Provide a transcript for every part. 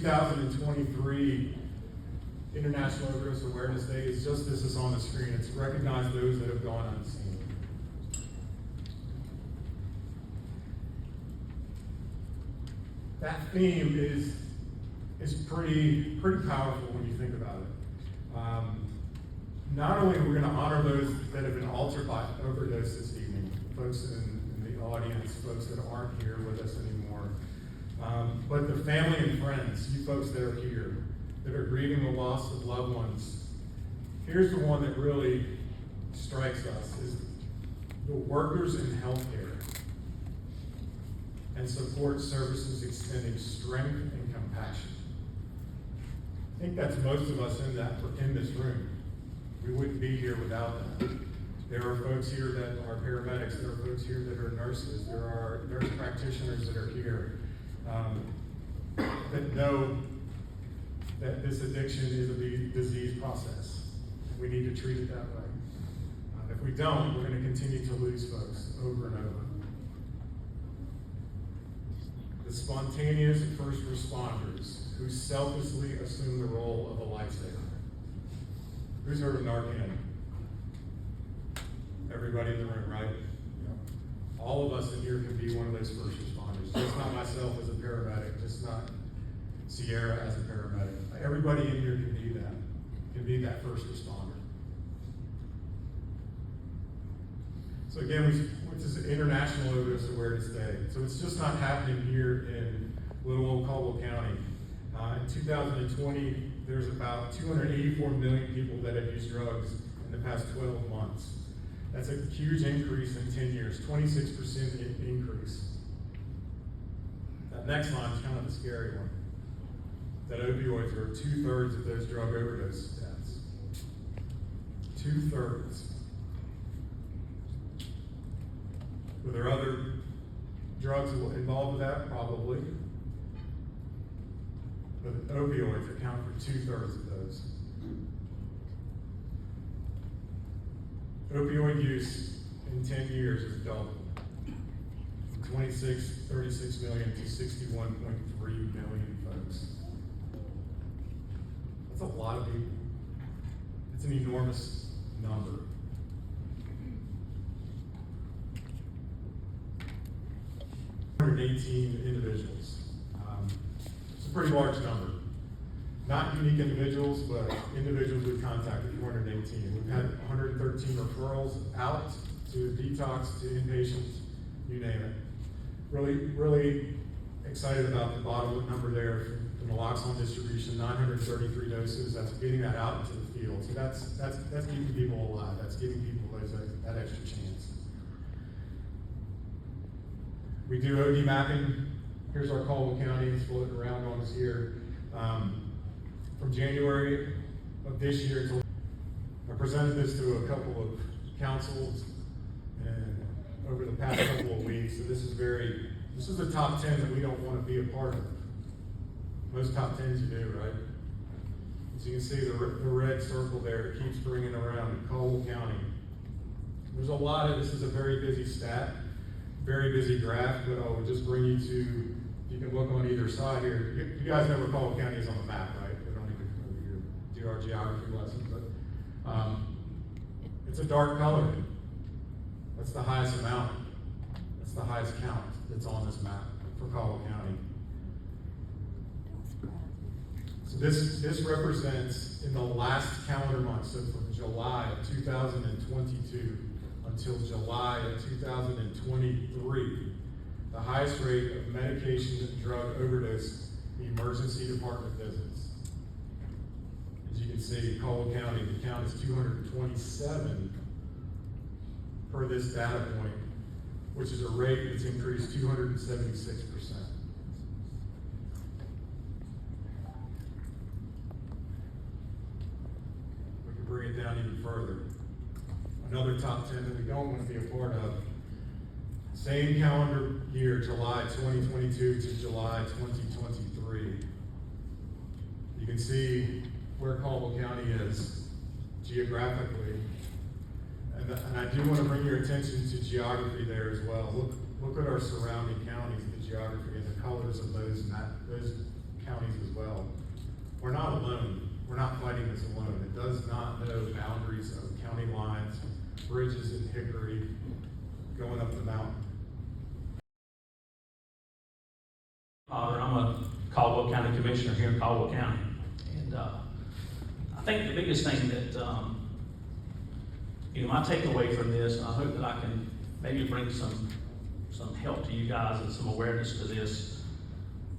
2023 International Overdose Awareness Day is just this is on the screen. It's to recognize those that have gone unseen. That theme is pretty powerful when you think about it. Not only are we going to honor those that have been altered by overdose this evening, folks in the audience, folks that aren't here with us anymore, but the family and friends, you folks that are here, that are grieving the loss of loved ones. Here's the one that really strikes us, is the workers in healthcare and support services extending strength and compassion. I think that's most of us in this room. We wouldn't be here without that. There are folks here that are paramedics. There are folks here that are nurses. There are nurse practitioners that are here that know that this addiction is a disease process. We need to treat it that way. If we don't, we're going to continue to lose folks over and over. The spontaneous first responders who selflessly assume the role of a lifesaver. Who's heard of Narcan? Everybody in the room, right? Yeah. All of us in here can be one of those first responders. Just not myself as a paramedic, just not Sierra as a paramedic. Everybody in here can be that first responder. So again, this is International Overdose Awareness Day. So it's just not happening here in little old Caldwell County. In 2020, there's about 284 million people that have used drugs in the past 12 months. That's a huge increase in 10 years, 26% increase. That next line is kind of the scary one. That opioids are 2/3 of those drug overdose deaths. 2/3. Were there other drugs involved with that? Probably. But opioids account for 2/3 of those. Opioid use in 10 years has doubled. From 36 million to 61.3 million folks. That's a lot of people. It's an enormous number. Individuals. It's a pretty large number. Not unique individuals, but individuals we've contacted, 418. We've had 113 referrals out to detox, to inpatients, you name it. Really excited about the bottom number there from the naloxone distribution, 933 doses. That's getting that out into the field. So that's keeping people alive. That's giving people that extra chance. We do OD mapping. Here's our Caldwell County. It's floating around on us here. From January of this year to I presented this to a couple of councils and over the past couple of weeks. So this is the top 10 that we don't want to be a part of. Most top 10s you do, right? As you can see, the red circle there, it keeps bringing around in Caldwell County. There's a lot of, this is a very busy stat. Very busy graph, but I'll just bring you to, you can look on either side here. You guys know where Caldwell County is on the map, right? We don't need to come over here do our geography lessons, but it's a dark color. That's the highest amount. That's the highest count that's on this map for Caldwell County. So this represents in the last calendar month, so from July of 2022 until July of 2023, the highest rate of medication and drug overdose emergency department visits. As you can see, Caldwell County, the count is 227 per this data point, which is a rate that's increased 276%. We can bring it down even further. Another top 10 that we don't want to be a part of. Same calendar year, July 2022 to July 2023. You can see where Caldwell County is geographically. And I do want to bring your attention to geography there as well. Look at our surrounding counties, the geography and the colors of those counties as well. not know boundaries of county lines, bridges in Hickory, going up the mountain. I'm a Caldwell County Commissioner here in Caldwell County. And I think the biggest thing that, my takeaway from this, and I hope that I can maybe bring some help to you guys and some awareness to this,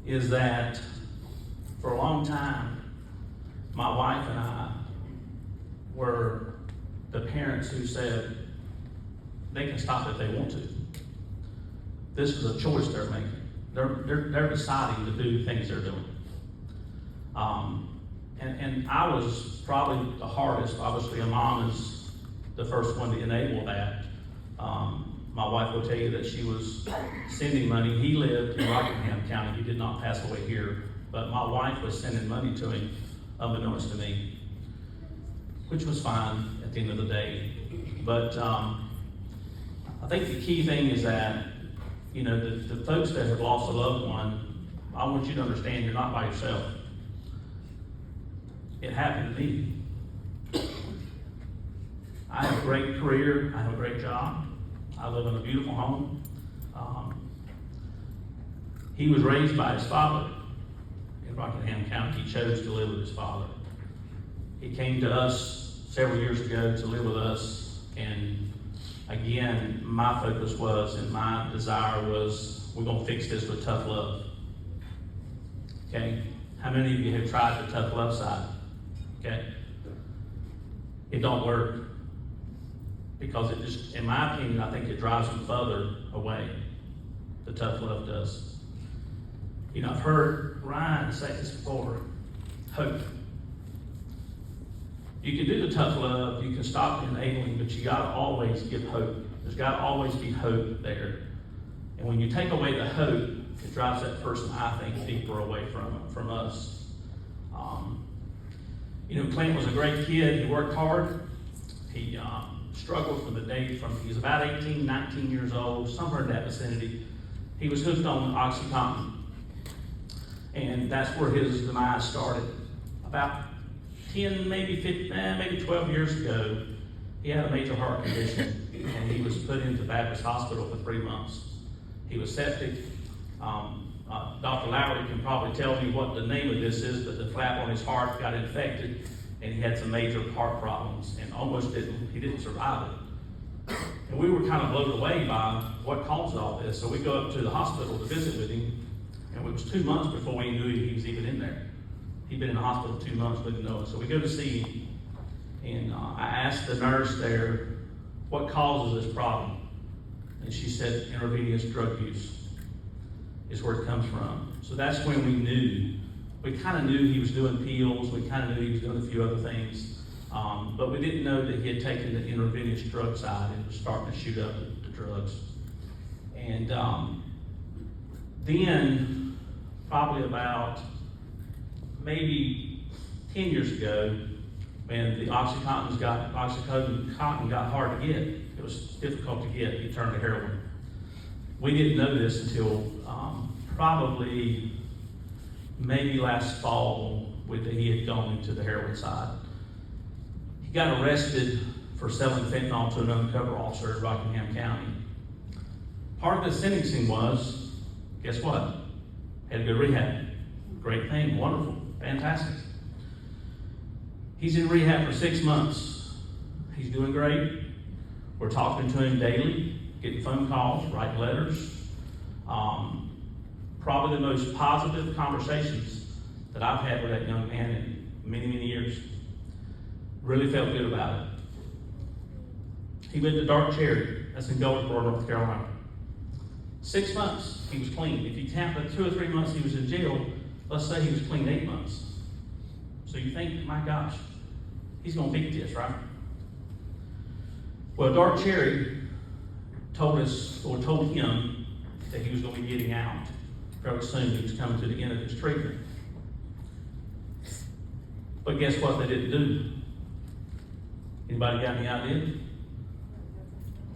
is that for a long time, my wife and I were the parents who said they can stop if they want to. This is a choice they're making. They're deciding to do things they're doing. And I was probably the hardest. Obviously, a mom is the first one to enable that. My wife will tell you that she was sending money. He lived in Rockingham County. He did not pass away here. But my wife was sending money to him, unbeknownst to me, which was fine at the end of the day. But I think the key thing is that, the folks that have lost a loved one, I want you to understand you're not by yourself. It happened to me. I have a great career. I have a great job. I live in a beautiful home. He was raised by his father in Rockingham County. He chose to live with his father. He came to us several years ago to live with us, and again, my focus was, and my desire was, we're going to fix this with tough love. Okay? How many of you have tried the tough love side? Okay? It don't work. Because it just, in my opinion, I think it drives them further away. The tough love does. I've heard Ryan say this before. Hope. You can do the tough love, you can stop the enabling, but you gotta always give hope. There's gotta always be hope there. And when you take away the hope, it drives that person, I think, deeper away from us. Clint was a great kid. He worked hard. He struggled from the day he was about 18, 19 years old, somewhere in that vicinity. He was hooked on OxyContin. And that's where his demise started. About 10, maybe 15, maybe 12 years ago, he had a major heart condition, and he was put into Baptist Hospital for 3 months. He was septic. Dr. Lowry can probably tell me what the name of this is, but the flap on his heart got infected, and he had some major heart problems, and he didn't survive it. And we were kind of blown away by what caused all this. So we go up to the hospital to visit with him, and it was 2 months before we knew he was even in there. He'd been in the hospital 2 months, we didn't know it. So we go to see him, and I asked the nurse there, what causes this problem? And she said, intravenous drug use is where it comes from. So that's when we knew. We kind of knew he was doing pills, we kind of knew he was doing a few other things, but we didn't know that he had taken the intravenous drug side and was starting to shoot up the drugs. And then, probably about maybe 10 years ago, when the OxyContin got hard to get, it was difficult to get, he turned to heroin. We didn't know this until probably maybe last fall, he had gone into the heroin side. He got arrested for selling fentanyl to an undercover officer in Rockingham County. Part of the sentencing was, guess what? Had to go to rehab. Great thing, wonderful, fantastic. He's in rehab for 6 months. He's doing great. We're talking to him daily, getting phone calls, writing letters. Probably the most positive conversations that I've had with that young man in many, many years. Really felt good about it. He went to Dark Cherry, that's in Goldsboro, North Carolina. 6 months, he was clean. If you count the 2 or 3 months he was in jail, let's say he was clean 8 months. So you think, my gosh, he's gonna beat this, right? Well, Dark Cherry told him that he was gonna be getting out fairly soon. He was coming to the end of his treatment. But guess what they didn't do? Anybody got any idea?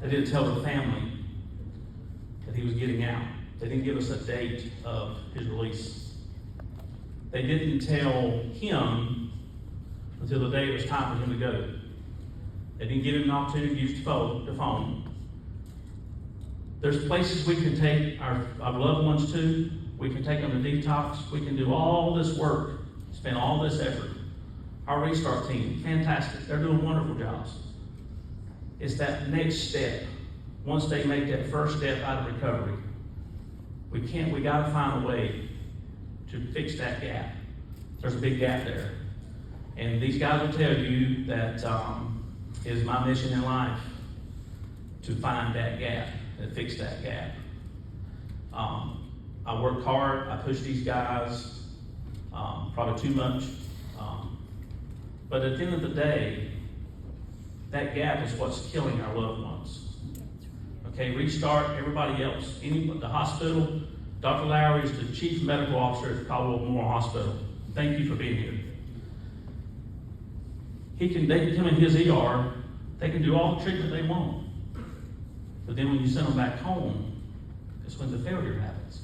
They didn't tell the family that he was getting out. They didn't give us a date of his release. They didn't tell him until the day it was time for him to go. They didn't give him an opportunity to use the phone. There's places we can take our loved ones to. We can take them to detox. We can do all this work, spend all this effort. Our Restart team, fantastic. They're doing wonderful jobs. It's that next step. Once they make that first step out of recovery, we gotta find a way to fix that gap. There's a big gap there. And these guys will tell you that is my mission in life, to find that gap and fix that gap. I work hard, I push these guys, probably too much. But at the end of the day, that gap is what's killing our loved ones. Okay, Restart, everybody else, the hospital. Dr. Lowry is the Chief Medical Officer at Caldwell County Hospital. Thank you for being here. They can come in his ER, they can do all the treatment they want. But then when you send them back home, it's when the failure happens.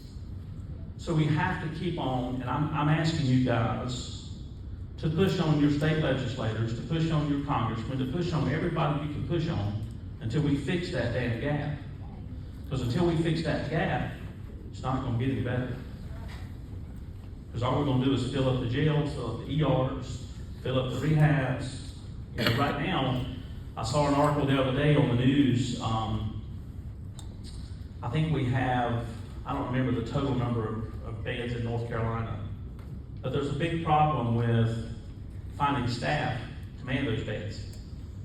So we have to keep on, and I'm asking you guys to push on your state legislators, to push on your congressmen, to push on everybody you can push on until we fix that damn gap. Because until we fix that gap, it's not going to get any better. Because all we're going to do is fill up the jails, fill up the ERs, fill up the rehabs. You know, right now, I saw an article the other day on the news. I think we have, I don't remember the total number of beds in North Carolina, but there's a big problem with finding staff to man those beds.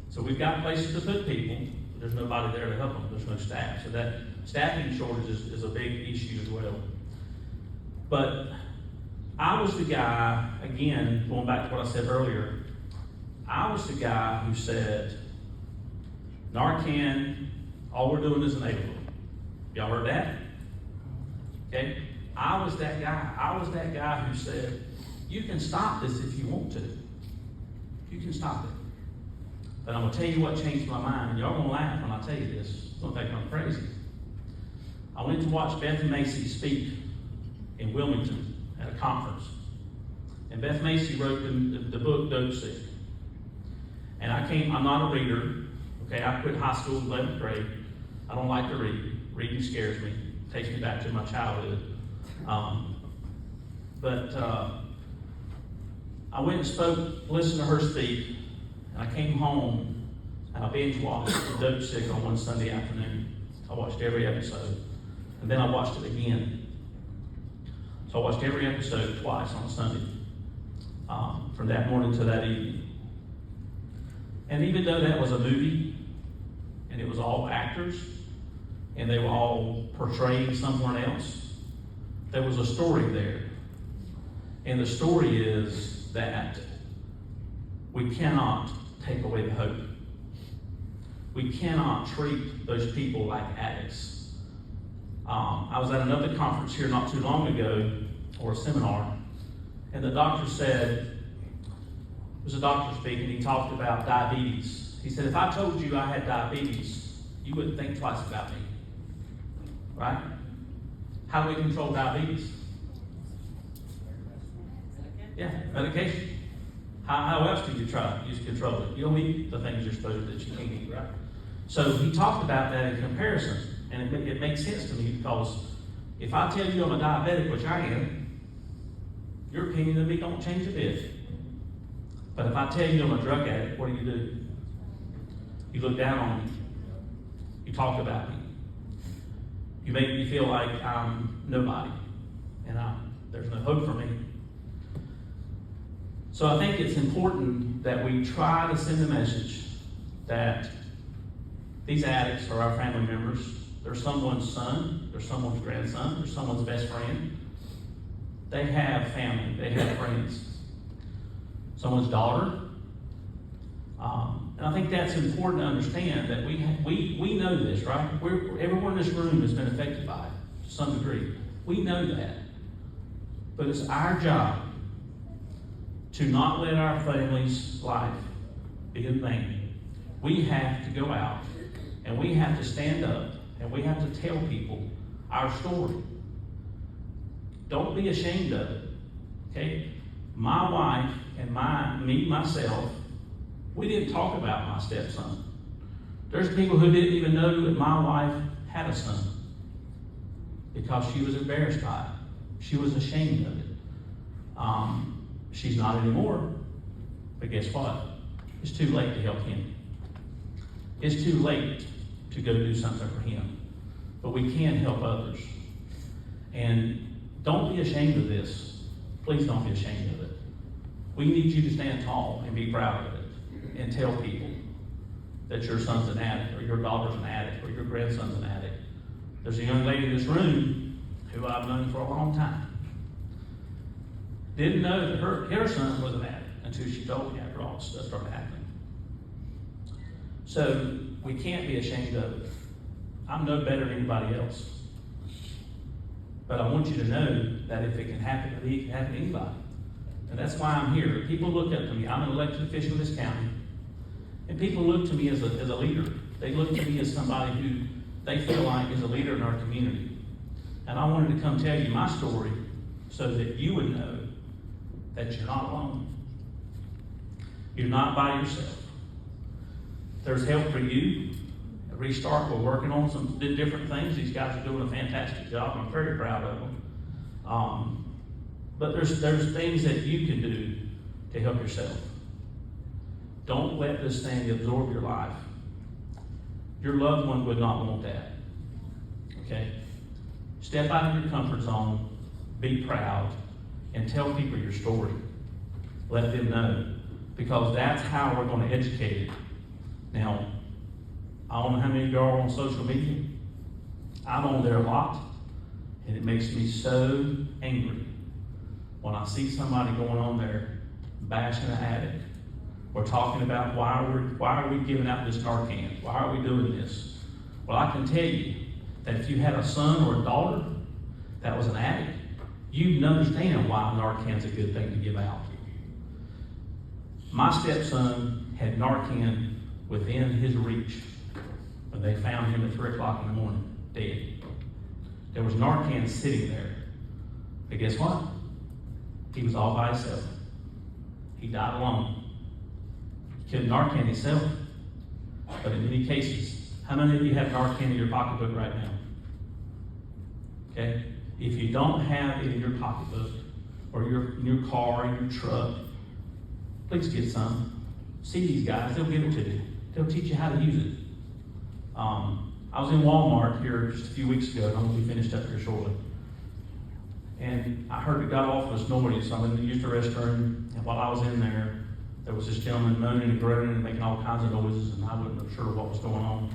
So we've got places to put people, but there's nobody there to help them. There's no staff. So that staffing shortage is a big issue as well. But I was the guy, again, going back to what I said earlier, I was the guy who said, Narcan, all we're doing is enabling. Y'all heard that? Okay? I was that guy. I was that guy who said, you can stop this if you want to. You can stop it. But I'm going to tell you what changed my mind, and y'all going to laugh when I tell you this. You're going to think I'm crazy. I went to watch Beth Macy speak in Wilmington at a conference. And Beth Macy wrote the book, Dope Sick. And I'm not a reader. Okay, I quit high school in 11th grade. I don't like to read. Reading scares me. It takes me back to my childhood. I went and spoke, listened to her speak, and I came home and I binge watched the Dope Sick on one Sunday afternoon. I watched every episode. And then I watched it again. So I watched every episode twice on a Sunday, from that morning to that evening. And even though that was a movie, and it was all actors, and they were all portraying someone else, there was a story there. And the story is that we cannot take away the hope. We cannot treat those people like addicts. I was at another conference here not too long ago, or a seminar, and the doctor said, it was a doctor speaking, he talked about diabetes. He said, if I told you I had diabetes, you wouldn't think twice about me. Right? How do we control diabetes? Yeah, medication. How else do you try to control it? You don't eat the things you're supposed to that you can't eat, right? So he talked about that in comparison, and it makes sense to me, because if I tell you I'm a diabetic, which I am, your opinion of me don't change a bit. But if I tell you I'm a drug addict, what do? You look down on me. You talk about me. You make me feel like I'm nobody, and there's no hope for me. So I think it's important that we try to send a message that these addicts are our family members. They're someone's son, they're someone's grandson, they're someone's best friend. They have family, they have friends. Someone's daughter. And I think that's important to understand, that we know this, right? Everyone in this room has been affected by it to some degree. We know that. But it's our job to not let our family's life be in vain. We have to go out and we have to stand up and we have to tell people our story. Don't be ashamed of it, okay? My wife and myself, we didn't talk about my stepson. There's people who didn't even know that my wife had a son because she was embarrassed by it. She was ashamed of it. She's not anymore, but guess what? It's too late to help him. It's too late to go do something for him, but we can help others. And don't be ashamed of this. Please don't be ashamed of it. We need you to stand tall and be proud of it and tell people that your son's an addict or your daughter's an addict or your grandson's an addict. There's a young lady in this room who I've known for a long time. Didn't know that her son was an addict until she told me after all this stuff started happening. So we can't be ashamed of it. I'm no better than anybody else. But I want you to know that if it can happen to me, it can happen to anybody. And that's why I'm here. People look up to me. I'm an elected official in this county. And people look to me as a leader. They look to me as somebody who they feel like is a leader in our community. And I wanted to come tell you my story so that you would know that you're not alone. You're not by yourself. There's help for you. At Restart, we're working on some different things. These guys are doing a fantastic job. I'm very proud of them. But there's things that you can do to help yourself. Don't let this thing absorb your life. Your loved one would not want that. Okay? Step out of your comfort zone, be proud, and tell people your story. Let them know. Because that's how we're going to educate it. Now, I don't know how many of you are on social media. I'm on there a lot, and it makes me so angry when I see somebody going on there bashing an addict or talking about why are we giving out this Narcan? Why are we doing this? Well, I can tell you that if you had a son or a daughter that was an addict, you'd understand why Narcan's a good thing to give out. My stepson had Narcan within his reach when they found him at 3 o'clock in the morning, dead. There was Narcan sitting there. But guess what? He was all by himself. He died alone. He couldn't Narcan himself. But in many cases, how many of you have Narcan in your pocketbook right now? Okay? If you don't have it in your pocketbook, or in your car, in your truck, please get some. See these guys, they'll give it to you. They'll teach you how to use it. I was in Walmart here just a few weeks ago, and I'm going to be finished up here shortly. And I heard it got off was noise, so I went to use the restroom, and while I was in there, there was this gentleman moaning and groaning and making all kinds of noises, and I wasn't sure what was going on.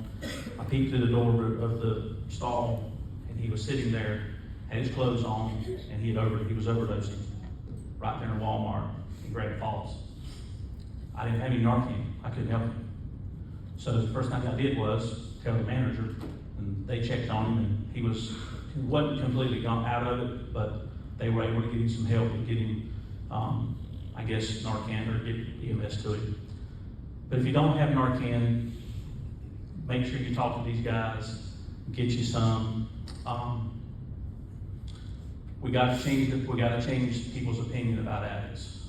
I peeked through the door of the stall, and he was sitting there, had his clothes on, and he was overdosing right there in Walmart in Great Falls. I didn't have any Narcan. I couldn't help him. So the first thing I did was tell the manager, and they checked on him, and he wasn't completely gone out of it, but they were able to give him some help and get him, I guess, Narcan or get EMS to him. But if you don't have Narcan, make sure you talk to these guys, get you some. We got to change people's opinion about addicts.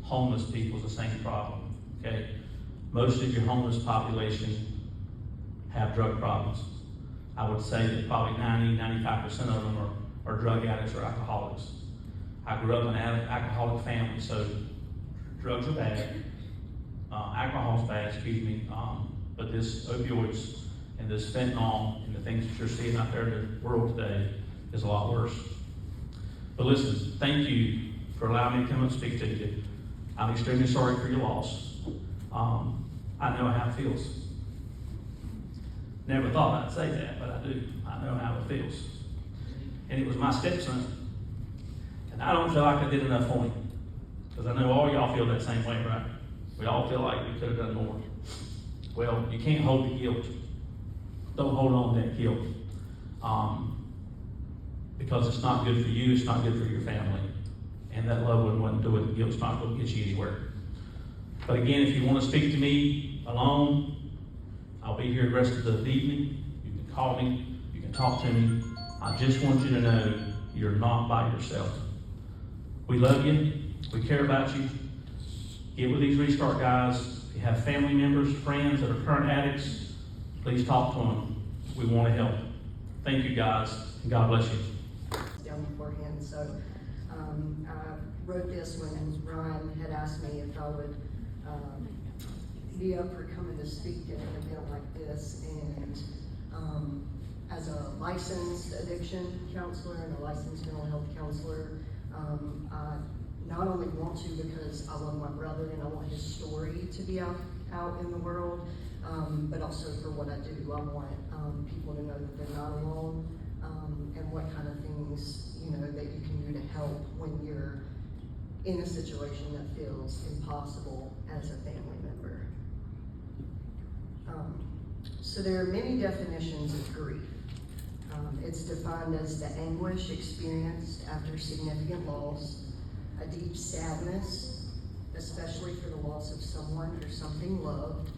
Homeless people's the same problem. Okay, most of your homeless population have drug problems. I would say that probably 90-95% of them are drug addicts or alcoholics. I grew up in an alcoholic family, so drugs are bad. Alcohol's bad, but this opioids and this fentanyl and the things that you're seeing out there in the world today is a lot worse. But listen, thank you for allowing me to come and speak to you. I'm extremely sorry for your loss. I know how it feels. Never thought I'd say that, but I do. I know how it feels. And it was my stepson. And I don't feel like I did enough for him. Because I know all y'all feel that same way, right? We all feel like we could have done more. Well, you can't hold the guilt. Don't hold on to that guilt. Because it's not good for you, it's not good for your family. And that loved one wasn't doing the guilt's not going to get you anywhere. But again, if you want to speak to me alone, I'll be here the rest of the evening. You can call me, you can talk to me. I just want you to know you're not by yourself. We love you. We care about you. Get with these Restart guys. If you have family members, friends that are current addicts, please talk to them. We want to help. Thank you guys, and God bless you. Down beforehand, so I wrote this when Ryan had asked me if I would be up for coming to speak at an event like this. And as a licensed addiction counselor and a licensed mental health counselor, I not only want to because I love my brother and I want his story to be out in the world, but also for what I do. I want people to know that they're not alone, and what kind of things, that you can do to help when you're in a situation that feels impossible as a family member. So there are many definitions of grief. It's defined as the anguish experienced after significant loss, a deep sadness, especially for the loss of someone or something loved.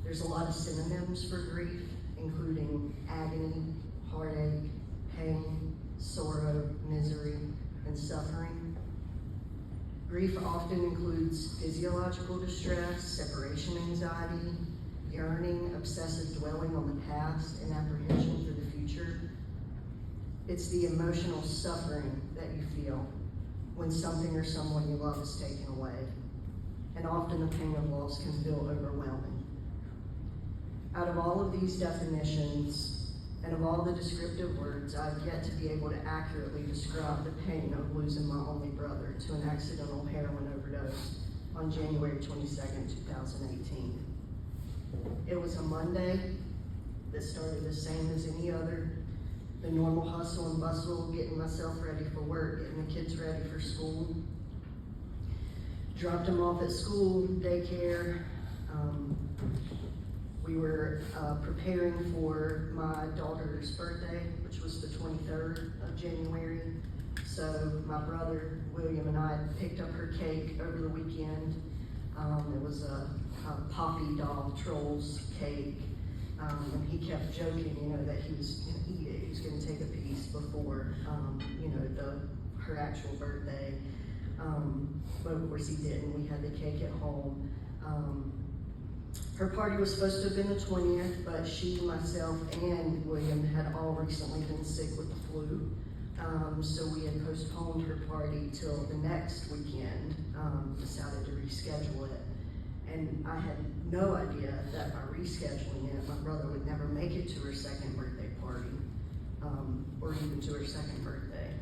There's a lot of synonyms for grief, including agony, heartache, pain, sorrow, misery, and suffering. Grief often includes physiological distress, separation anxiety, yearning, obsessive dwelling on the past, and apprehension for the future. It's the emotional suffering that you feel when something or someone you love is taken away. And often the pain of loss can feel overwhelming. Out of all of these definitions, and of all the descriptive words, I've yet to be able to accurately describe the pain of losing my only brother to an accidental heroin overdose on January 22nd, 2018. It was a Monday that started the same as any other. The normal hustle and bustle, getting myself ready for work, getting the kids ready for school. Dropped them off at school, daycare. We were preparing for my daughter's birthday, which was the 23rd of January. So my brother, William, and I picked up her cake over the weekend. It was a Poppy doll trolls cake. And he kept joking, that he was going to eat it. He was going to take a piece before, her actual birthday. But of course he didn't. We had the cake at home. Her party was supposed to have been the 20th, but she, myself, and William had all recently been sick with the flu. So we had postponed her party till the next weekend, decided to reschedule it. And I had no idea that by rescheduling it, my brother would never make it to her second birthday party, or even to her second birthday.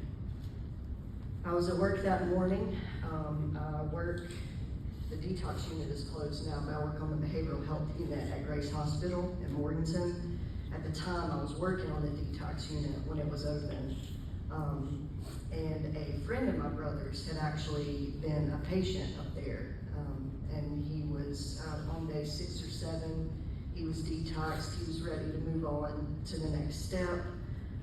I was at work that morning. The detox unit is closed now, but I work on the behavioral health unit at Grace Hospital in Morganton. At the time, I was working on the detox unit when it was open. And a friend of my brother's had actually been a patient up there. And he was on day 6 or 7. He was detoxed. He was ready to move on to the next step.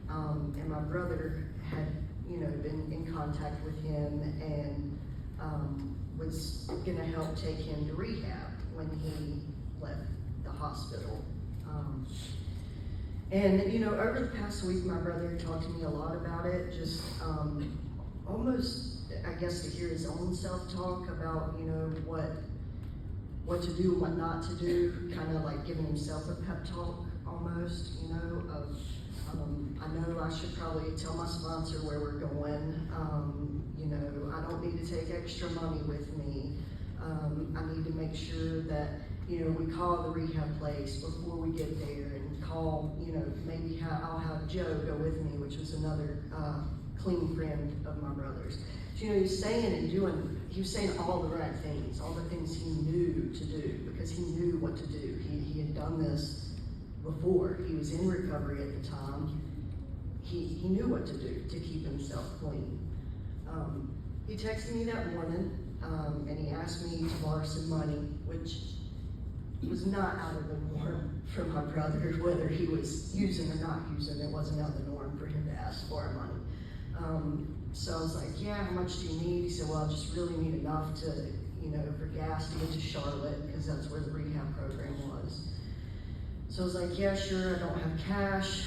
And my brother had, been in contact with him and was going to help take him to rehab when he left the hospital. And over the past week, my brother talked to me a lot about it, just almost, I guess, to hear his own self-talk about, what to do and what not to do, kind of like giving himself a pep talk almost, of, I know I should probably tell my sponsor where we're going. I don't need to take extra money with me. I need to make sure that, we call the rehab place before we get there and call, maybe I'll have Joe go with me, which was another clean friend of my brother's. So, he was saying and doing, he was saying all the right things, all the things he knew to do, because he knew what to do. He had done this before. He was in recovery at the time. He knew what to do to keep himself clean. He texted me that morning, and he asked me to borrow some money, which was not out of the norm for my brother, whether he was using or not using. It wasn't out of the norm for him to ask for our money. So I was like, yeah, how much do you need? He said, well, I just really need enough to, for gas to get to Charlotte, because that's where the rehab program was. So I was like, yeah, sure, I don't have cash,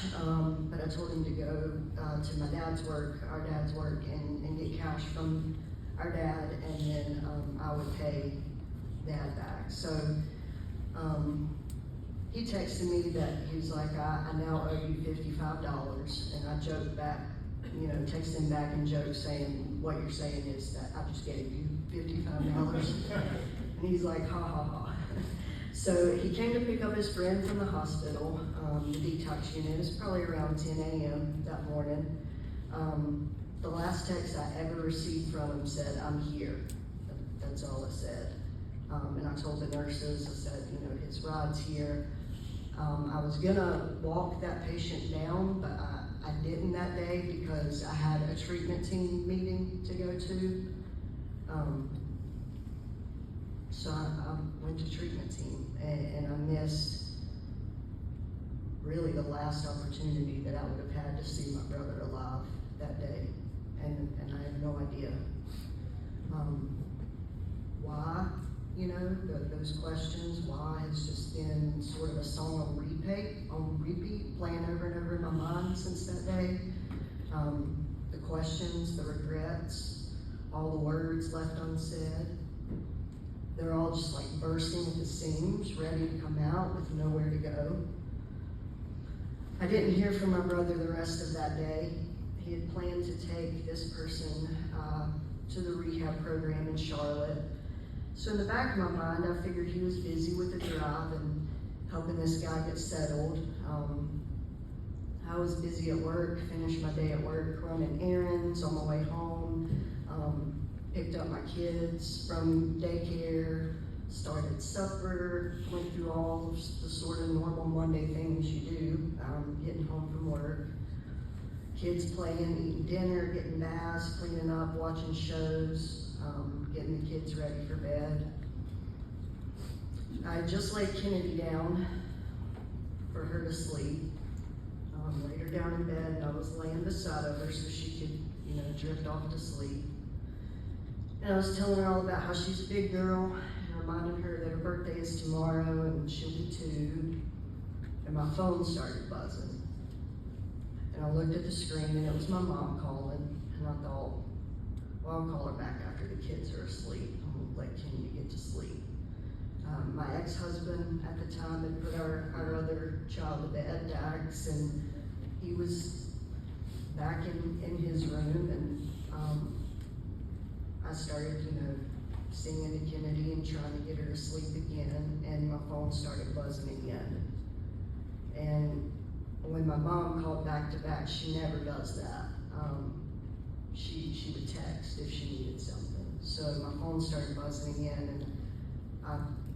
but I told him to go to my dad's work, our dad's work, and get cash from our dad, and then, I would pay dad back. So, he texted me that he was like, I now owe you $55, and I joked back, you know, texted him back in joke saying, what you're saying is that I just gave you $55. And he's like, ha ha ha. So he came to pick up his friend from the hospital, the detox unit. It was probably around 10 a.m. that morning. The last text I ever received from him said, I'm here. That's all it said. And I told the nurses, I said, you know, his ride's here. I was gonna walk that patient down, but I didn't that day because I had a treatment team meeting to go to. So I went to treatment team, and I missed really the last opportunity that I would have had to see my brother alive that day, and I have no idea why. You know, those questions, why, has just been sort of a song on repeat, playing over and over in my mind since that day. The questions, the regrets, all the words left unsaid, they're all just like bursting at the seams, ready to come out with nowhere to go. I didn't hear from my brother the rest of that day. He had planned to take this person to the rehab program in Charlotte. So in the back of my mind, I figured he was busy with the drive and helping this guy get settled. I was busy at work, finished my day at work, running errands on my way home, picked up my kids from daycare, started supper, went through all of the sort of normal Monday things you do, getting home from work. Kids playing, eating dinner, getting baths, cleaning up, watching shows, getting the kids ready for bed. I just laid Kennedy down for her to sleep. Laid her down in bed, and I was laying beside of her so she could, you know, drift off to sleep. And I was telling her all about how she's a big girl, and reminding her that her birthday is tomorrow and she'll be 2. And my phone started buzzing. And I looked at the screen, and it was my mom calling, and I thought, well, I'll call her back after the kids are asleep. I'm gonna let Kennedy get to sleep. My ex-husband at the time had put our other child to bed, Dax, and he was back in his room, and I started, you know, singing to Kennedy and trying to get her to sleep again, and my phone started buzzing again. And when my mom called back to back, she never does that. She would text if she needed something. So my phone started buzzing again, and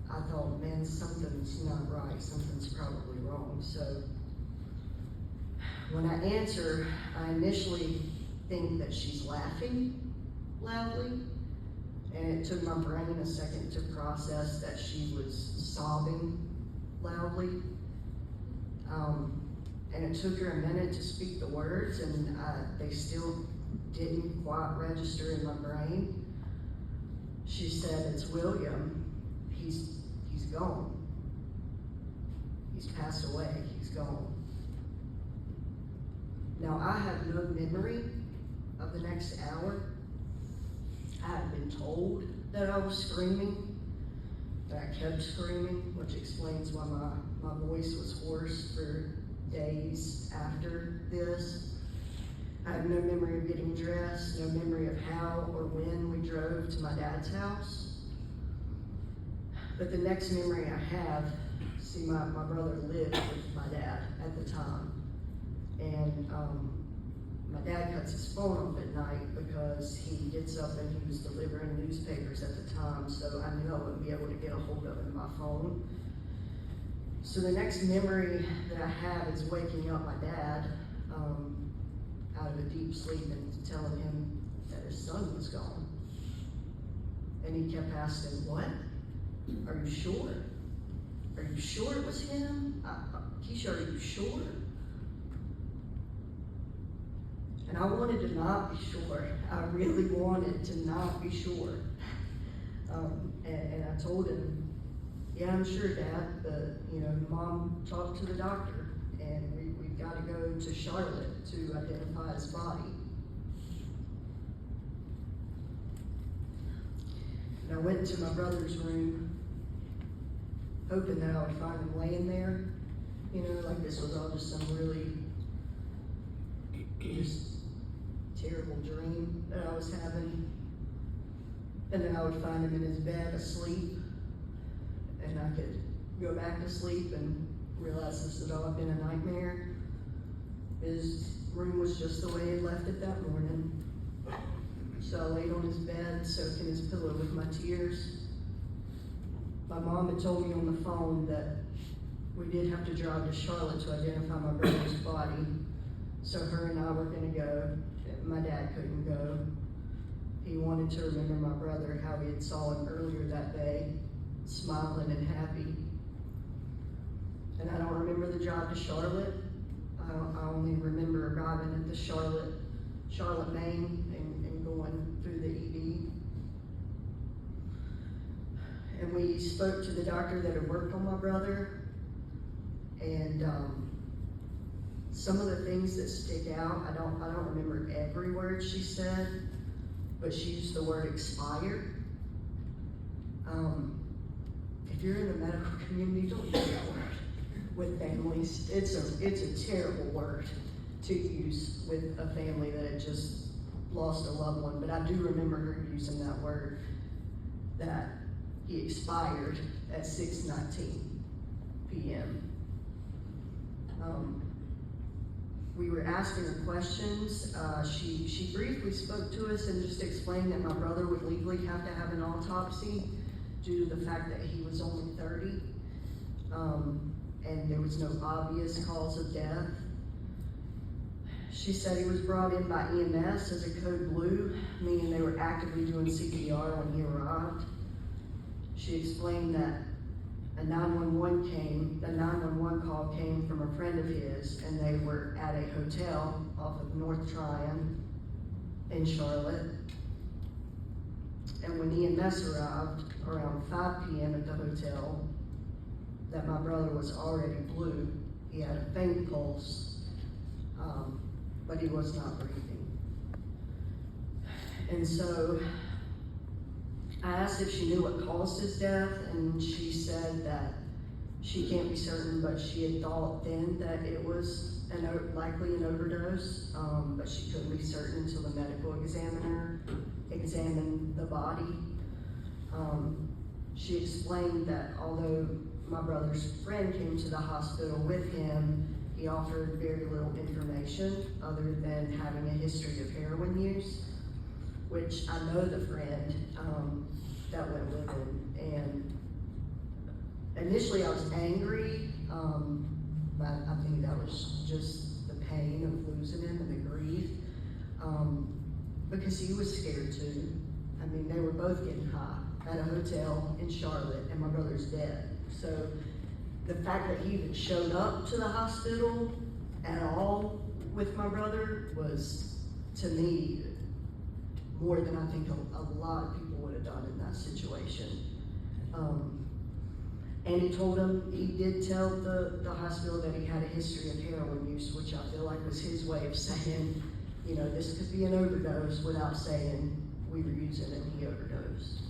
I thought, man, something's not right. Something's probably wrong. So when I answer, I initially think that she's laughing loudly, and it took my brain a second to process that she was sobbing loudly. And it took her a minute to speak the words, and they still didn't quite register in my brain. She said, "It's William. He's gone. He's passed away. He's gone." Now, I have no memory of the next hour. I had been told that I was screaming, but I kept screaming, which explains why my voice was hoarse for days after this. I have no memory of getting dressed, no memory of how or when we drove to my dad's house. But the next memory I have, see, my brother lived with my dad at the time. And my dad cuts his phone off at night because he gets up and he was delivering newspapers at the time, so I knew I wouldn't be able to get a hold of him by phone. So the next memory that I have is waking up my dad out of a deep sleep and telling him that his son was gone. And he kept asking, "What? Are you sure? Are you sure it was him? Keisha, are you sure?" And I wanted to not be sure. I really wanted to not be sure. And I told him, "Yeah, I'm sure, Dad, but, you know, Mom talked to the doctor, and we've got to go to Charlotte to identify his body." And I went into my brother's room, hoping that I would find him laying there, you know, like this was all just some really just terrible dream that I was having. And then I would find him in his bed asleep, and I could go back to sleep and realize this had all been a nightmare. His room was just the way he left it that morning. So I laid on his bed, soaking his pillow with my tears. My mom had told me on the phone that we did have to drive to Charlotte to identify my brother's body. So her and I were gonna go. My dad couldn't go. He wanted to remember my brother, how he had saw him earlier that day, smiling and happy. And I don't remember the drive to Charlotte. I only remember arriving at the Charlotte, Maine, and going through the ED. And we spoke to the doctor that had worked on my brother, and some of the things that stick out, I don't remember every word she said, but she used the word expired. If you're in the medical community, don't use that word with families. It's a terrible word to use with a family that had just lost a loved one, but I do remember her using that word, that he expired at 6:19 p.m. We were asking her questions. She briefly spoke to us and just explained that my brother would legally have to have an autopsy due to the fact that he was only 30, and there was no obvious cause of death. She said he was brought in by EMS as a code blue, meaning they were actively doing CPR when he arrived. She explained that the 911 call came from a friend of his, and they were at a hotel off of North Tryon in Charlotte. And when EMS arrived around 5 p.m. at the hotel, that my brother was already blue. He had a faint pulse, but he was not breathing. And so I asked if she knew what caused his death, and she said that she can't be certain, but she had thought then that it was likely an overdose, but she couldn't be certain until the medical examiner examined the body. She explained that although my brother's friend came to the hospital with him, he offered very little information other than having a history of heroin use, which I know the friend that went with him. And initially I was angry, but I think that was just the pain of losing him and the grief, because he was scared too. I mean, they were both getting high at a hotel in Charlotte, and my brother's dead. So the fact that he even showed up to the hospital at all with my brother was, to me, more than I think a lot of people would have done in that situation. And he told him, he did tell the hospital that he had a history of heroin use, which I feel like was his way of saying, you know, this could be an overdose, without saying we were using it and he overdosed.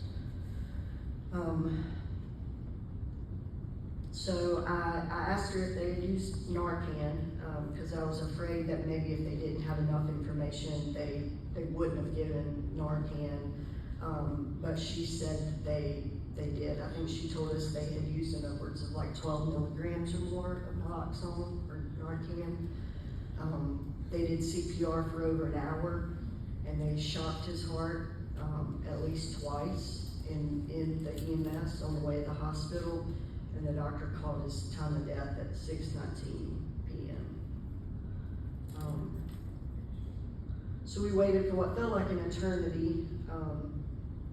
So I asked her if they had used Narcan, because I was afraid that maybe if they didn't have enough information, they wouldn't have given Narcan, but she said they did. I think she told us they had used in upwards of like 12 milligrams or more of naloxone or Narcan. They did CPR for over an hour, and they shocked his heart at least twice in the EMS on the way to the hospital, and the doctor called his time of death at 6:19 p.m. So we waited for what felt like an eternity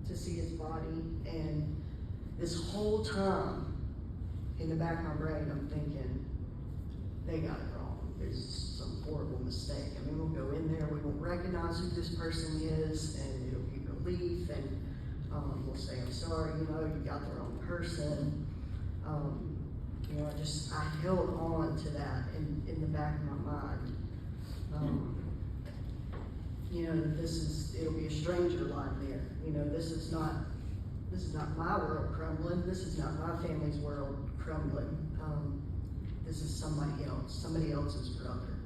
to see his body, and this whole time in the back of my brain I'm thinking, they got it wrong. There's some horrible mistake. I mean, we'll go in there, we won't recognize who this person is, and it'll be relief, and we'll say, I'm sorry, you know, you got the wrong person. You know, I held on to that in the back of my mind. You know, it'll be a stranger lying there. You know, this is this is not my world crumbling, this is not my family's world crumbling. This is somebody else's brother.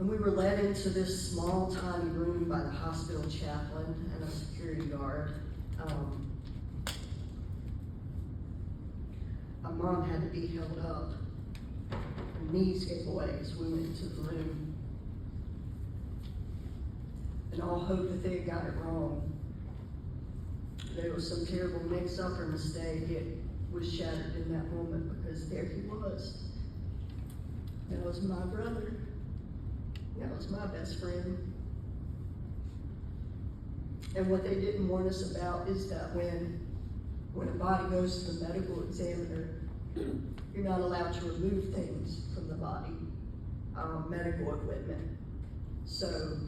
And we were led into this small, tiny room by the hospital chaplain and a security guard. My mom had to be held up. Her knees gave way as we went into the room. And all hope that they had got it wrong. There was some terrible mix-up or mistake. It was shattered in that moment because there he was. That was my brother. That was my best friend. And what they didn't warn us about is that when a body goes to the medical examiner, you're not allowed to remove things from the body, medical equipment. So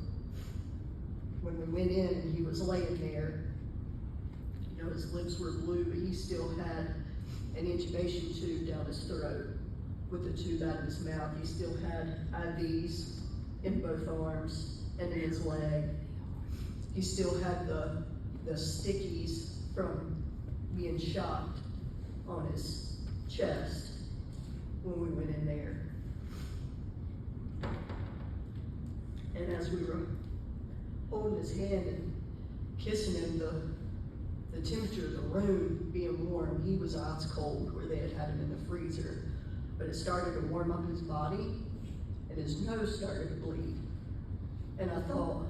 when we went in and he was laying there, you know, his lips were blue, but he still had an intubation tube down his throat with the tube out of his mouth. He still had IVs in both arms and in his leg. He still had the stickies from being shot on his chest when we went in there. And as we were holding his hand and kissing him, the temperature of the room being warm, he was ice cold where they had him in the freezer. But it started to warm up his body and his nose started to bleed. And I thought,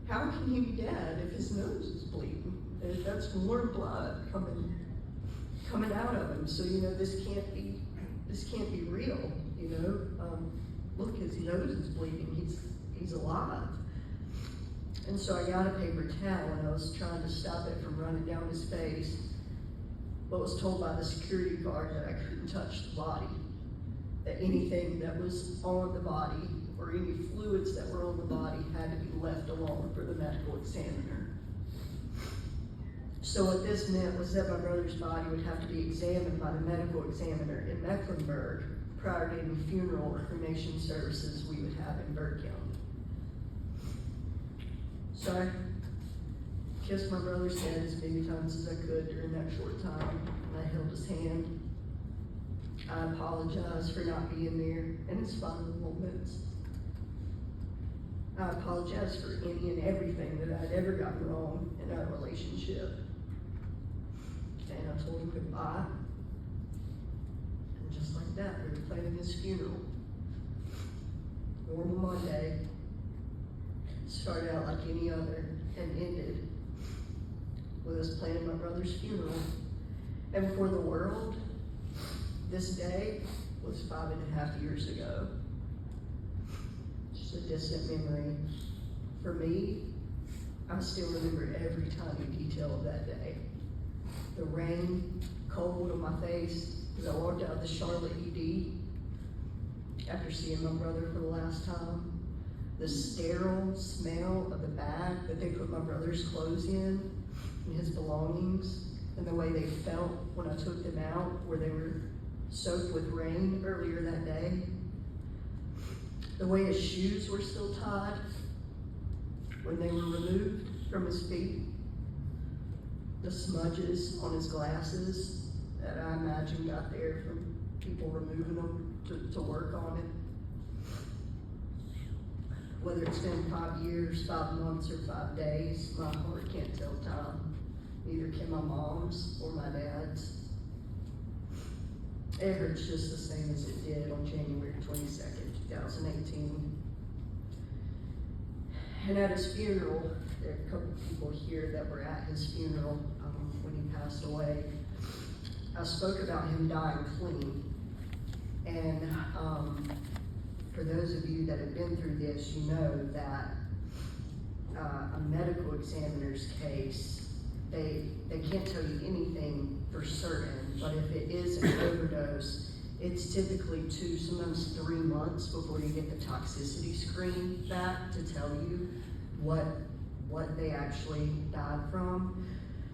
how can he be dead if his nose is bleeding? And that's warm blood coming out of him. So, you know, this can't be real, you know. Look, his nose is bleeding, he's alive. And so I got a paper towel and I was trying to stop it from running down his face, but was told by the security guard that I couldn't touch the body, that anything that was on the body or any fluids that were on the body had to be left alone for the medical examiner. So what this meant was that my brother's body would have to be examined by the medical examiner in Mecklenburg prior to any funeral or cremation services we would have in Byrd County. So I kissed my brother's head as many times as I could during that short time, and I held his hand. I apologized for not being there in his final moments. I apologized for any and everything that I'd ever gotten wrong in our relationship. And I told him goodbye. And just like that, we were planning his funeral. Normal Monday. Started out like any other and ended with us planning my brother's funeral. And for the world, this day was 5.5 years ago. Just a distant memory. For me, I still remember every tiny detail of that day. The rain, cold on my face as I walked out of the Charlotte ED after seeing my brother for the last time. The sterile smell of the bag that they put my brother's clothes in and his belongings, and the way they felt when I took them out where they were soaked with rain earlier that day. The way his shoes were still tied when they were removed from his feet. The smudges on his glasses that I imagine got there from people removing them to work on it. Whether it's been 5 years, 5 months, or 5 days, my heart can't tell time. Neither can my mom's or my dad's. It hurts just the same as it did on January 22nd, 2018. And at his funeral, there are a couple people here that were at his funeral when he passed away. I spoke about him dying clean. And for those of you that have been through this, you know that a medical examiner's case, they can't tell you anything for certain, but if it is an overdose, it's typically 2, sometimes 3 months before you get the toxicity screen back to tell you what they actually died from.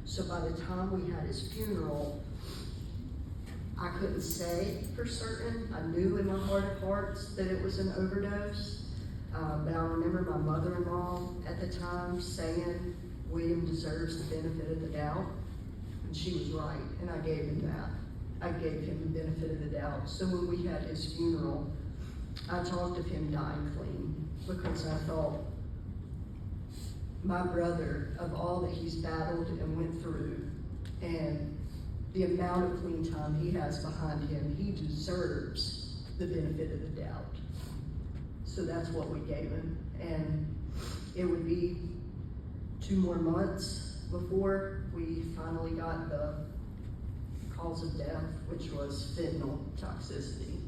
So by the time we had his funeral, I couldn't say for certain. I knew in my heart of hearts that it was an overdose, but I remember my mother-in-law at the time saying William deserves the benefit of the doubt. And she was right, and I gave him that. I gave him the benefit of the doubt. So when we had his funeral, I talked of him dying clean, because I thought, my brother, of all that he's battled and went through, and the amount of clean time he has behind him, he deserves the benefit of the doubt. So that's what we gave him. And it would be 2 more months before we finally got the cause of death, which was fentanyl toxicity.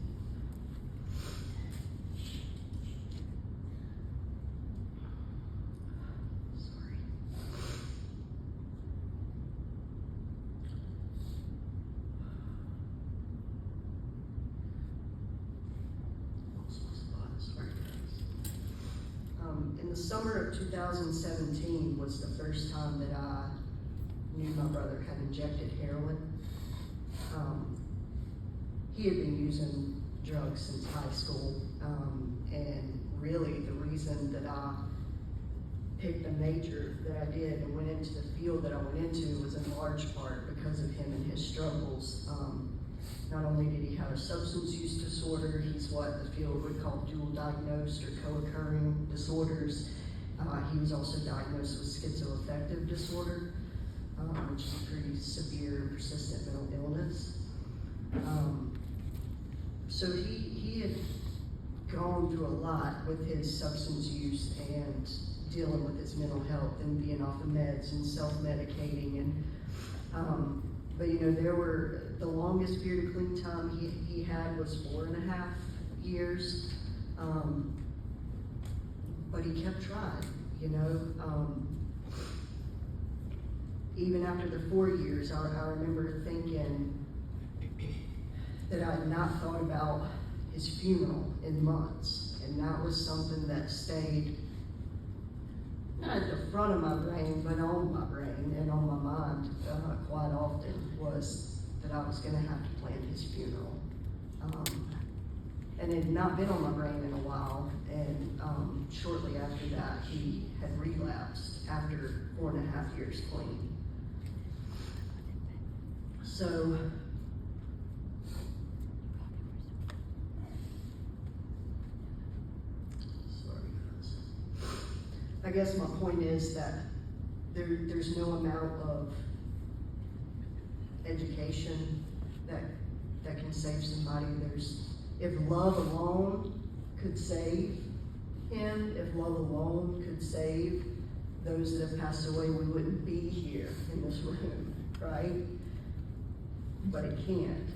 In the summer of 2017 was the first time that I knew my brother had injected heroin. He had been using drugs since high school, and really the reason that I picked the major that I did and went into the field that I went into was in large part because of him and his struggles. Not only did he have a substance use disorder, he's what the field would call dual diagnosed or co-occurring disorders. He was also diagnosed with schizoaffective disorder, which is a pretty severe and persistent mental illness. So he had gone through a lot with his substance use and dealing with his mental health and being off of meds and self-medicating. And but you know, the longest period of clean time he had was 4.5 years. But he kept trying, you know. Even after the 4 years, I remember thinking that I had not thought about his funeral in months. And that was something that stayed not at the front of my brain, but on my brain and on my mind quite often, was that I was gonna have to plan his funeral. And it had not been on my brain in a while, and shortly after that, he had relapsed after 4.5 years clean. So, I guess my point is that there's no amount of education that can save somebody. If love alone could save him, if love alone could save those that have passed away, we wouldn't be here in this room, right? But it can't.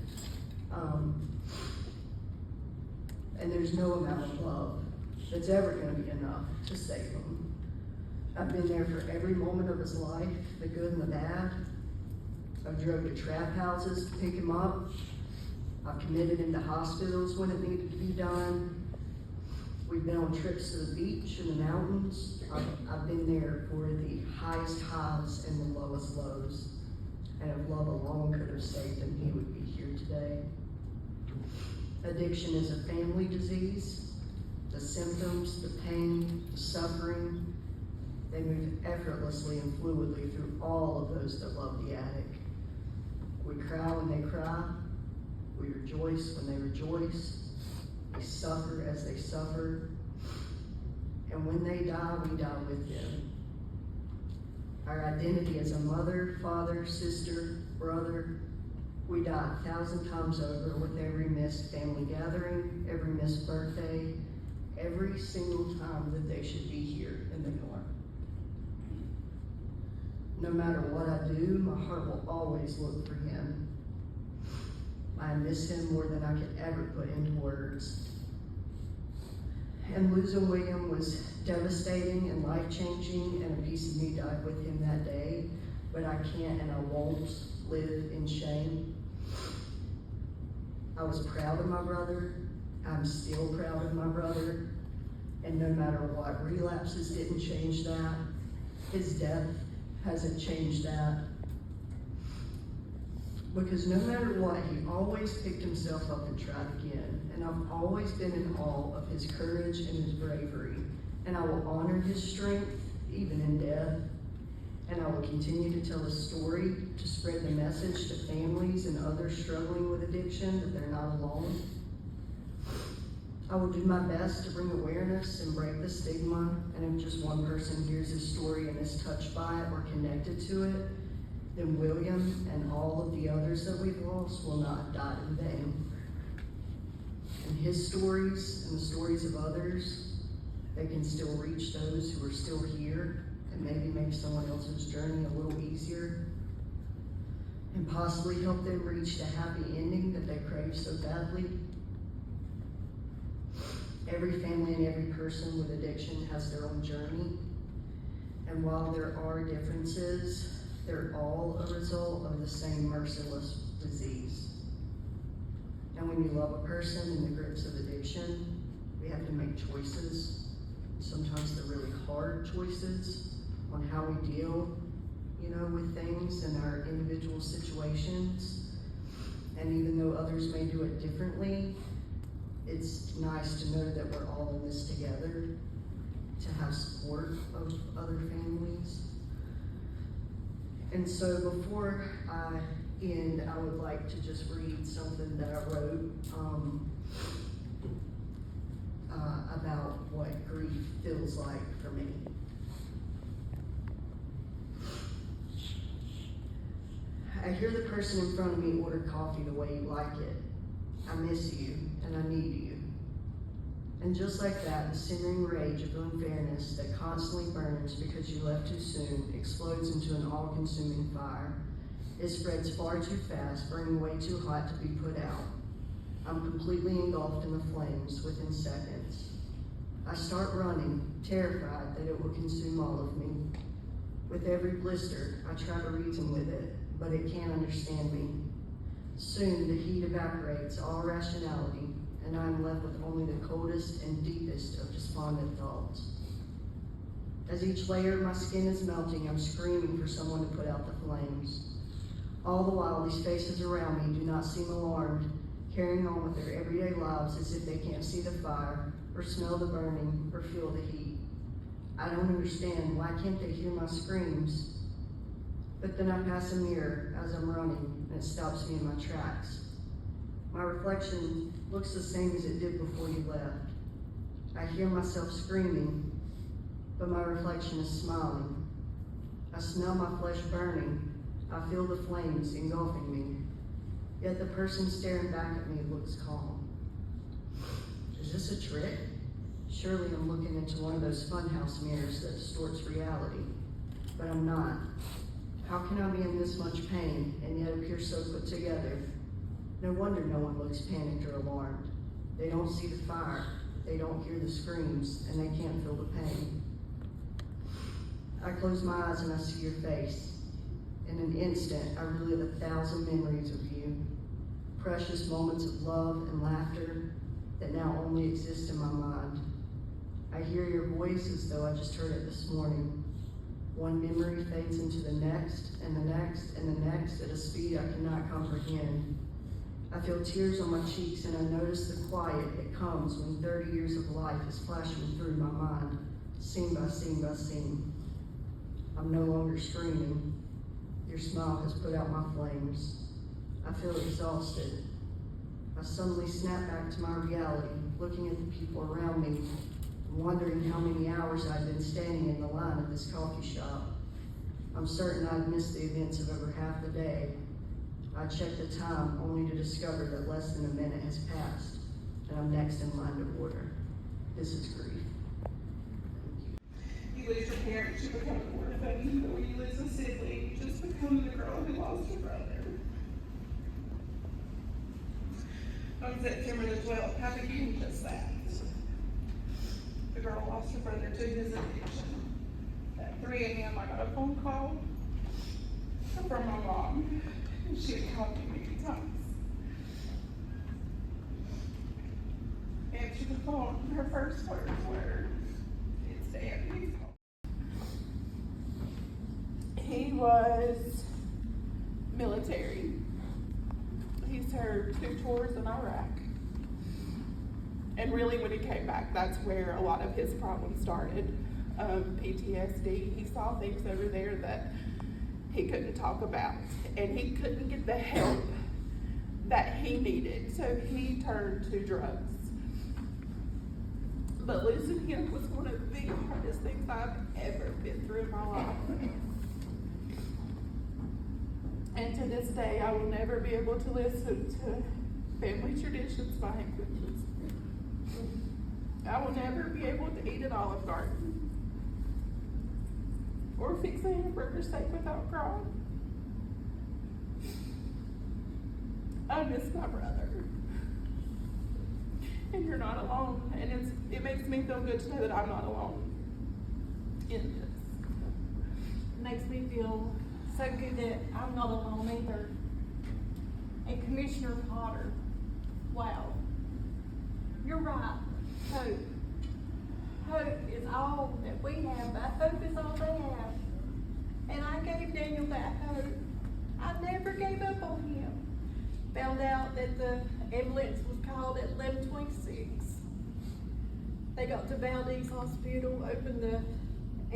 And there's no amount of love that's ever gonna be enough to save him. I've been there for every moment of his life, the good and the bad. I've drove to trap houses to pick him up. I've committed him to hospitals when it needed to be done. We've been on trips to the beach and the mountains. I've been there for the highest highs and the lowest lows. And if love alone could have saved him, he would be here today. Addiction is a family disease. The symptoms, the pain, the suffering, they move effortlessly and fluidly through all of those that love the addict. We cry when they cry. We rejoice when they rejoice. We suffer as they suffer. And when they die, we die with them. Our identity as a mother, father, sister, brother, we die 1,000 times over with every missed family gathering, every missed birthday, every single time that they should be here in the north. No matter what I do, my heart will always look for him. I miss him more than I could ever put into words. And losing William was devastating and life-changing, and a piece of me died with him that day, but I can't and I won't live in shame. I was proud of my brother. I'm still proud of my brother. And no matter what, relapses didn't change that. His death hasn't changed that. Because no matter what, he always picked himself up and tried again. And I've always been in awe of his courage and his bravery. And I will honor his strength, even in death. and I will continue to tell a story to spread the message to families and others struggling with addiction that they're not alone. I will do my best to bring awareness and break the stigma, and if just one person hears this story and is touched by it or connected to it, then William and all of the others that we've lost will not have died in vain. And his stories and the stories of others, they can still reach those who are still here and maybe make someone else's journey a little easier and possibly help them reach the happy ending that they crave so badly. Every family and every person with addiction has their own journey, and while there are differences, they're all a result of the same merciless disease. And when you love a person in the grips of addiction, we have to make choices. Sometimes they're really hard choices on how we deal, with things in our individual situations. And even though others may do it differently, it's nice to know that we're all in this together, to have support of other families. And so before I end, I would like to just read something that I wrote about what grief feels like for me. I hear the person in front of me order coffee the way you like it. I miss you, and I need you. And just like that, the simmering rage of unfairness that constantly burns because you left too soon explodes into an all-consuming fire. It spreads far too fast, burning way too hot to be put out. I'm completely engulfed in the flames within seconds. I start running, terrified that it will consume all of me. With every blister, I try to reason with it, but it can't understand me. Soon the heat evaporates all rationality, and I am left with only the coldest and deepest of despondent thoughts. As each layer of my skin is melting, I'm screaming for someone to put out the flames. All the while, these faces around me do not seem alarmed, carrying on with their everyday lives as if they can't see the fire, or smell the burning, or feel the heat. I don't understand, why can't they hear my screams? But then I pass a mirror as I'm running, and it stops me in my tracks. My reflection looks the same as it did before you left. I hear myself screaming, but my reflection is smiling. I smell my flesh burning. I feel the flames engulfing me. Yet the person staring back at me looks calm. Is this a trick? Surely I'm looking into one of those funhouse mirrors that distorts reality. But I'm not. How can I be in this much pain and yet appear so put together? No wonder no one looks panicked or alarmed. They don't see the fire, they don't hear the screams, and they can't feel the pain. I close my eyes and I see your face. In an instant, I relive 1,000 memories of you, precious moments of love and laughter that now only exist in my mind. I hear your voice as though I just heard it this morning. One memory fades into the next, and the next, and the next at a speed I cannot comprehend. I feel tears on my cheeks, and I notice the quiet that comes when 30 years of life is flashing through my mind, scene by scene by scene. I'm no longer screaming. Your smile has put out my flames. I feel exhausted. I suddenly snap back to my reality, looking at the people around me, wondering how many hours I'd been standing in the line of this coffee shop. I'm certain I'd missed the events of over half the day. I checked the time only to discover that less than a minute has passed, and I'm next in line to order. This is grief. You lose your parents, you become an orphan, or you lose a sibling, you just become the girl who lost her brother. On September the 12th, I became just that. The girl lost her brother to his addiction. At 3 a.m. I got a phone call from my mom. She had called me many times. Answered the phone, her first words were, "It's Dad, please call." He was military. He served 2 tours in Iraq. And really when he came back, that's where a lot of his problems started. PTSD. He saw things over there that he couldn't talk about, and he couldn't get the help that he needed, so he turned to drugs. But losing him was one of the hardest things I've ever been through in my life. And to this day, I will never be able to listen to family traditions by him. I will never be able to eat at Olive Garden or fix a hamburger steak without crying. I miss my brother. And you're not alone. And it makes me feel good to know that I'm not alone in this. It makes me feel so good that I'm not alone either. And Commissioner Potter, wow. You're right. Hope. Hope is all that we have, but hope is all they have. And I gave Daniel that hope. I never gave up on him. Found out that the ambulance was called at 11:26. They got to Valdez Hospital, opened the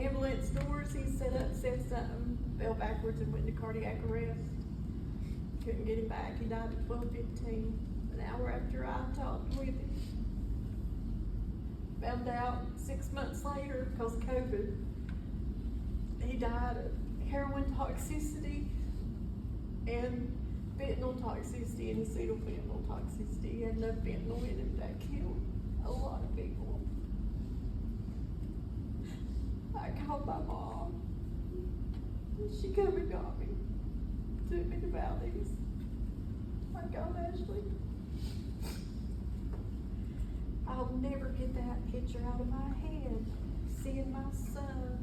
ambulance doors, he sat up, said something, fell backwards and went into cardiac arrest. Couldn't get him back, he died at 12:15, an hour after I talked with him. Found out 6 months later, because of COVID, he died of heroin toxicity and fentanyl toxicity and acetylfentanyl toxicity, and the fentanyl in him that killed a lot of people. I called my mom. She come and got me, took me to Valdez. I called Ashley. I'll never get that picture out of my head, seeing my son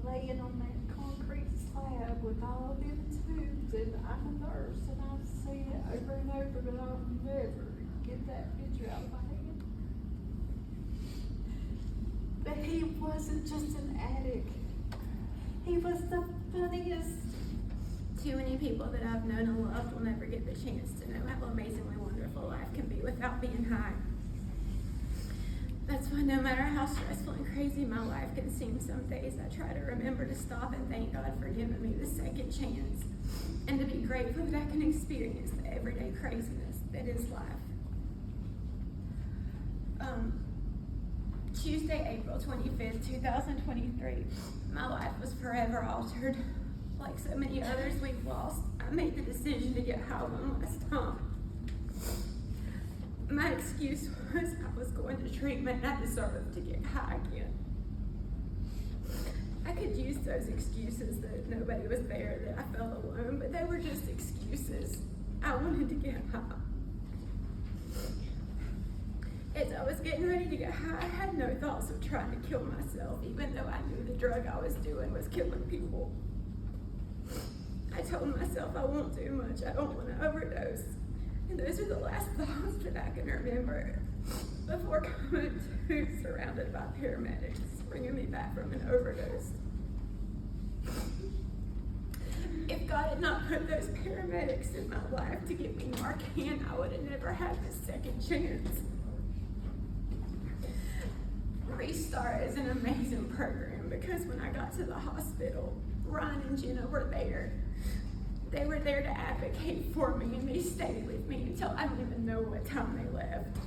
laying on that concrete slab with all of them tubes, and I'm a nurse and I've seen it over and over, but I'll never get that picture out of my head. But he wasn't just an addict. He was the funniest. Too many people that I've known and loved will never get the chance to know how amazingly wonderful life can be without being high. That's why no matter how stressful and crazy my life can seem some days, I try to remember to stop and thank God for giving me the second chance, and to be grateful that I can experience the everyday craziness that is life. Tuesday, April 25th, 2023, my life was forever altered. Like so many others we've lost, I made the decision to get high one last time. My excuse was I was going to treatment and I deserved to get high again. I could use those excuses that nobody was there, that I felt alone, but they were just excuses. I wanted to get high. As I was getting ready to get high, I had no thoughts of trying to kill myself, even though I knew the drug I was doing was killing people. I told myself I won't do much, I don't want to overdose. And those are the last thoughts that I can remember before coming to surrounded by paramedics, bringing me back from an overdose. If God had not put those paramedics in my life to get me Narcan, I would have never had this second chance. RESTART is an amazing program because when I got to the hospital, Ron and Jenna were there. They were there to advocate for me, and they stayed with me until I don't even know what time they left.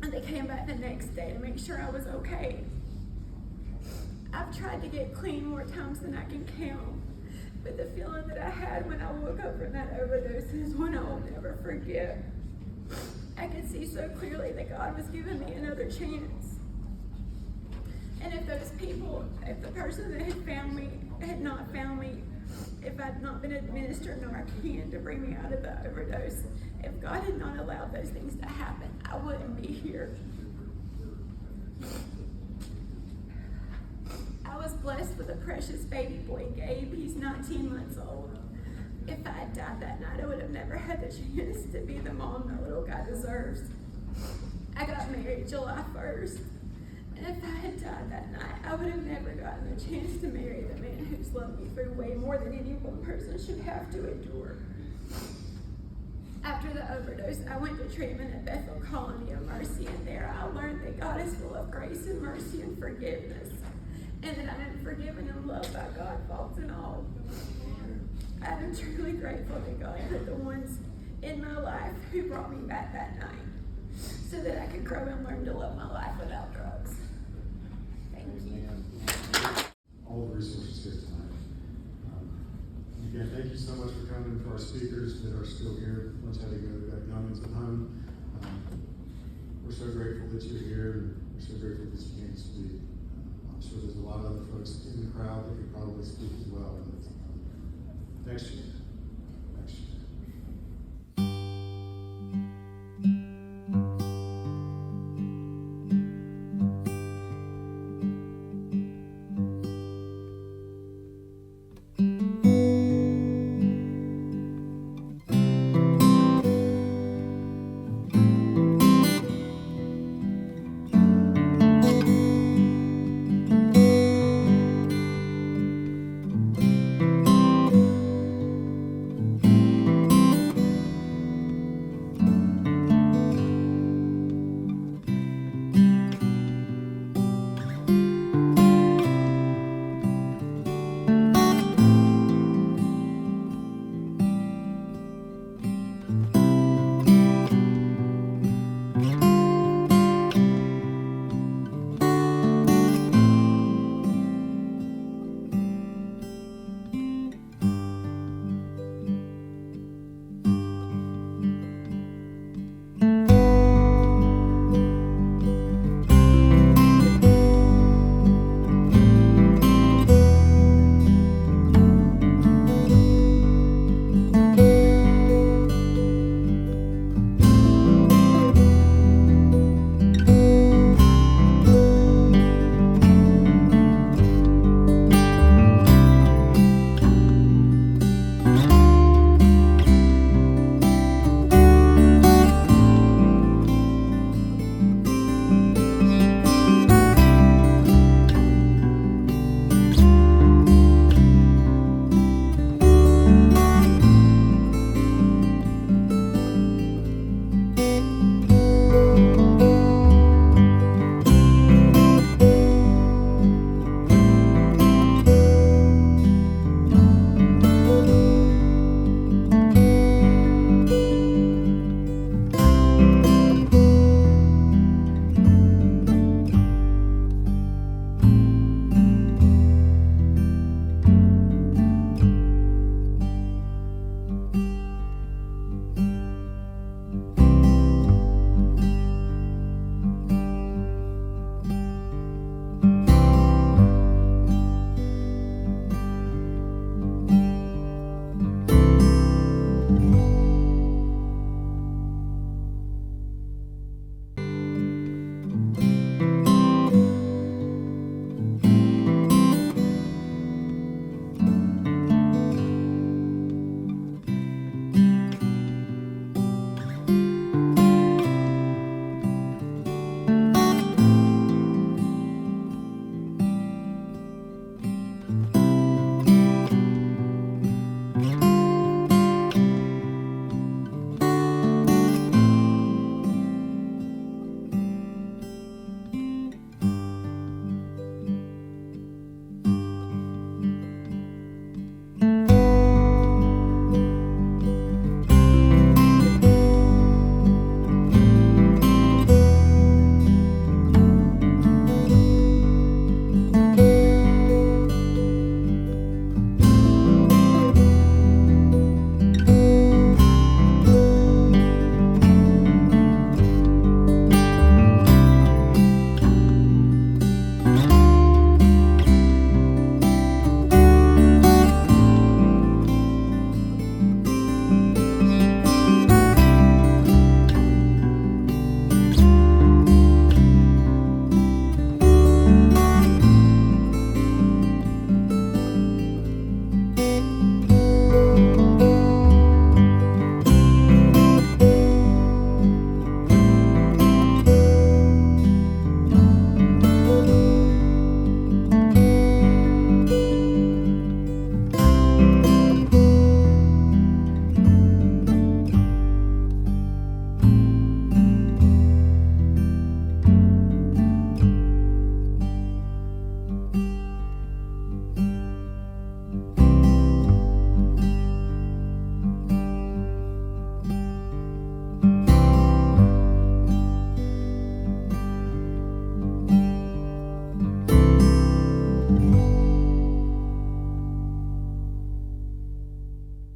And they came back the next day to make sure I was okay. I've tried to get clean more times than I can count, but the feeling that I had when I woke up from that overdose is one I will never forget. I could see so clearly that God was giving me another chance. And if those people, if the person that had found me had not found me, if I'd not been administered Narcan to bring me out of the overdose, if God had not allowed those things to happen, I wouldn't be here. I was blessed with a precious baby boy, Gabe. He's 19 months old. If I had died that night, I would have never had the chance to be the mom my little guy deserves. I got married July 1st. And if I had died that night, I would have never gotten the chance to marry the man who's loved me through way more than any one person should have to endure. After the overdose, I went to treatment at Bethel Colony of Mercy, and there I learned that God is full of grace and mercy and forgiveness, and that I am forgiven and loved by God, faults and all. I am truly grateful that God put the ones in my life who brought me back that night, so that I could grow and learn to love my life without drugs. Thank you. All the resources here tonight. Again, thank you so much for coming. For our speakers that are still here, much had to go to that youngins at home. We're so grateful that you're here, and we're so grateful that you came to speak. I'm sure there's a lot of other folks in the crowd that could probably speak as well. Next year.